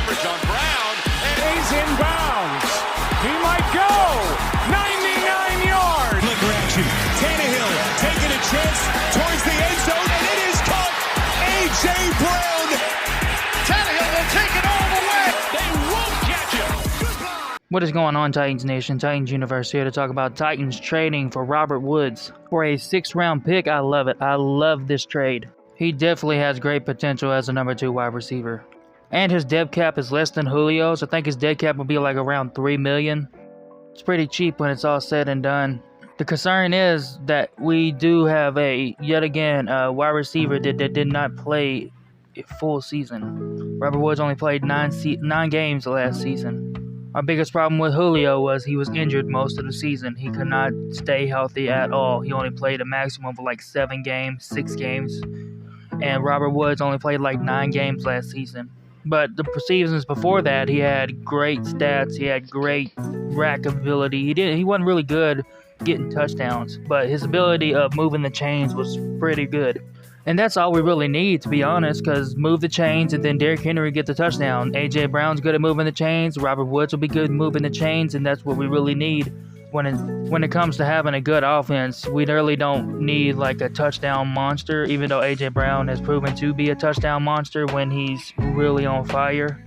coverage on Brown. And he's in bounds. He might go. 99 yards. Flicker action. Tannehill taking a chance towards the end zone, and it is caught. A.J. Brown. Tannehill will take it all the way. They won't catch him. What is going on, Titans Nation? Titans Universe here to talk about Titans trading for Robert Woods for a 6th-round pick. I love it. I love this trade. He definitely has great potential as a number 2 wide receiver. And his dead cap is less than Julio's. I think his dead cap will be like around $3 million. It's pretty cheap when it's all said and done. The concern is that we do have yet again, a wide receiver that did not play a full season. Robert Woods only played 9 games last season. Our biggest problem with Julio was he was injured most of the season. He could not stay healthy at all. He only played a maximum of like 7 games, 6 games. And Robert Woods only played like 9 games last season. But the seasons before that, he had great stats. He had great rack ability. He wasn't really good getting touchdowns, but his ability of moving the chains was pretty good. And that's all we really need, to be honest, because move the chains and then Derrick Henry get the touchdown. A.J. Brown's good at moving the chains. Robert Woods will be good at moving the chains, and that's what we really need. When it comes to having a good offense, we really don't need like a touchdown monster, even though A.J. Brown has proven to be a touchdown monster when he's really on fire.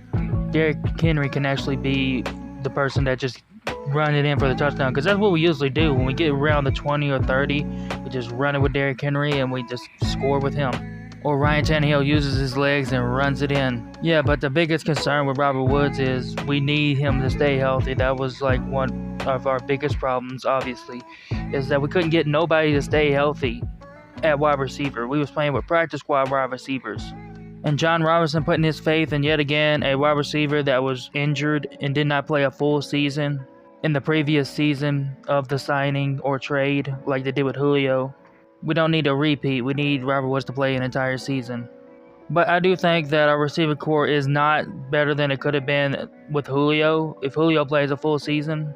Derrick Henry can actually be the person that just run it in for the touchdown, because that's what we usually do. When we get around the 20 or 30, we just run it with Derrick Henry and we just score with him. Or Ryan Tannehill uses his legs and runs it in. Yeah, but the biggest concern with Robert Woods is we need him to stay healthy. That was like one of our biggest problems, obviously, is that we couldn't get nobody to stay healthy at wide receiver. We was playing with practice squad wide receivers. And John Robinson putting his faith in yet again a wide receiver that was injured and did not play a full season in the previous season of the signing or trade like they did with Julio. We don't need a repeat. We need Robert Woods to play an entire season. But I do think that our receiver core is not better than it could have been with Julio if Julio plays a full season.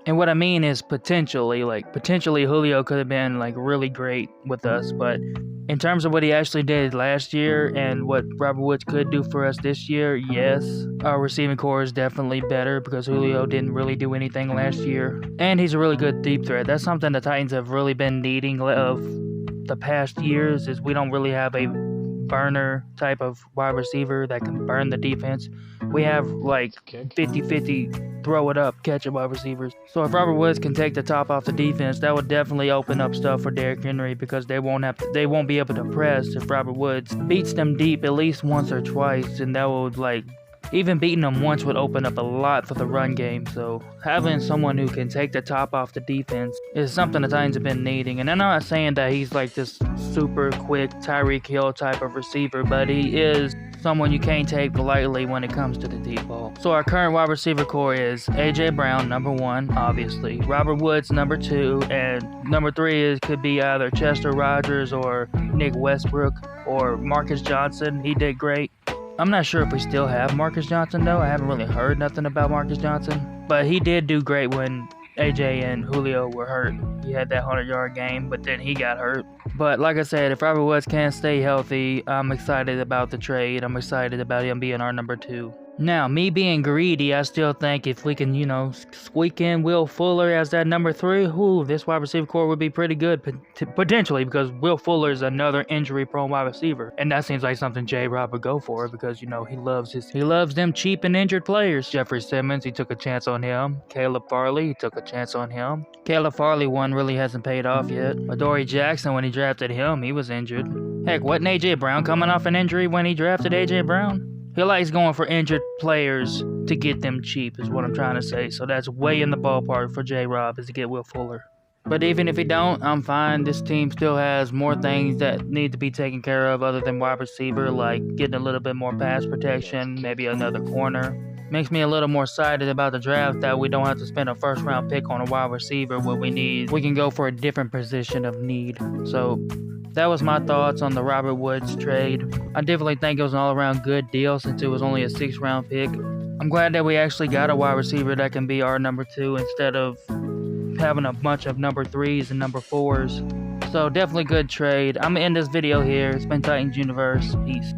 And what I mean is potentially Julio could have been like really great with us, but in terms of what he actually did last year and what Robert Woods could do for us this year, yes, our receiving core is definitely better because Julio didn't really do anything last year. And he's a really good deep threat. That's something the Titans have really been needing of the past years, is we don't really have a burner type of wide receiver that can burn the defense. We have like 50-50 throw it up, catch it wide receivers. So if Robert Woods can take the top off the defense, that would definitely open up stuff for Derrick Henry, because they won't be able to press if Robert Woods beats them deep at least once or twice, and that would even beating them once would open up a lot for the run game. So having someone who can take the top off the defense is something the Titans have been needing. And I'm not saying that he's like this super quick Tyreek Hill type of receiver, but he is someone you can't take lightly when it comes to the deep ball. So our current wide receiver core is A.J. Brown, number 1, obviously. Robert Woods, number 2. And number 3 could be either Chester Rogers or Nick Westbrook or Marcus Johnson. He did great. I'm not sure if we still have Marcus Johnson, though. I haven't really heard nothing about Marcus Johnson. But he did do great when AJ and Julio were hurt. He had that 100-yard game, but then he got hurt. But like I said, if Robert Woods can't stay healthy, I'm excited about the trade. I'm excited about him being our number 2. Now, me being greedy, I still think if we can, squeak in Will Fuller as that number 3, this wide receiver core would be pretty good, potentially, because Will Fuller is another injury-prone wide receiver. And that seems like something J-Rob would go for, because, he loves them cheap and injured players. Jeffrey Simmons, he took a chance on him. Caleb Farley, he took a chance on him. Caleb Farley one really hasn't paid off yet. Adoree Jackson, when he drafted him, he was injured. Heck, wasn't A.J. Brown coming off an injury when he drafted A.J. Brown? He likes going for injured players to get them cheap, is what I'm trying to say. So that's way in the ballpark for J-Rob, is to get Will Fuller. But even if he don't, I'm fine. This team still has more things that need to be taken care of other than wide receiver, like getting a little bit more pass protection, maybe another corner. Makes me a little more excited about the draft that we don't have to spend a first-round pick on a wide receiver. What we need, we can go for a different position of need. So that was my thoughts on the Robert Woods trade. I definitely think it was an all-around good deal since it was only a 6th-round pick. I'm glad that we actually got a wide receiver that can be our number 2 instead of having a bunch of number 3s and number 4s. So definitely good trade. I'm going to end this video here. It's been Titans Universe. Peace.